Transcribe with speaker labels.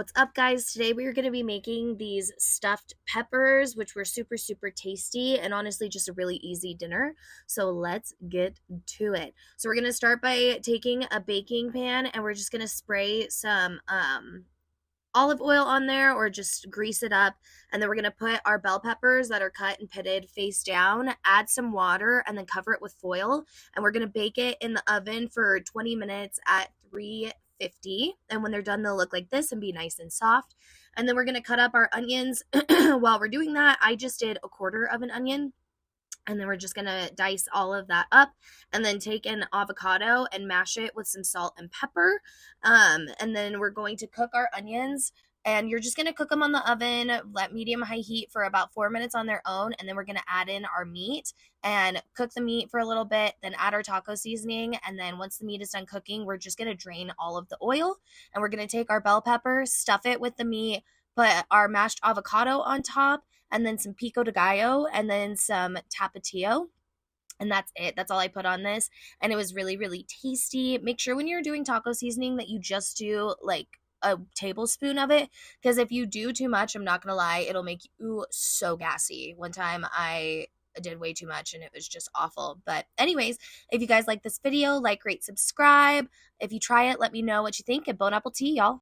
Speaker 1: What's up, guys? Today we are going to be making these stuffed peppers, which were super tasty and honestly just a really easy dinner. So let's get to it. So we're going to start by taking a baking pan and we're just going to spray some olive oil on there or just grease it up. And then we're going to put our bell peppers that are cut and pitted face down, add some water, and then cover it with foil. And we're going to bake it in the oven for 20 minutes at 350. And when they're done, they'll look like this and be nice and soft. And then we're going to cut up our onions. While we're doing that, I just did a quarter of an onion. And then we're just going to dice all of that and then take an avocado and mash it with some salt and pepper. And then we're going to cook our onions. And you're just going to cook them on the oven, let medium-high heat for about 4 minutes on their own. And then we're going to add in our meat and cook the meat for a little bit, then add our taco seasoning. And then once the meat is done cooking, we're just going to drain all of the oil. And we're going to take our bell pepper, stuff it with the meat, put our mashed avocado on top, and then some pico de gallo, and then some tapatio. And that's it. That's all I put on this. And it was really tasty. Make sure when you're doing taco seasoning that you just do like a tablespoon of it. Because if you do too much, I'm not going to lie, it'll make you so gassy. One time I did way too much and it was just awful. But anyways, if you guys like this video, like, rate, subscribe. If you try it, let me know what you think. And bon appetit, y'all.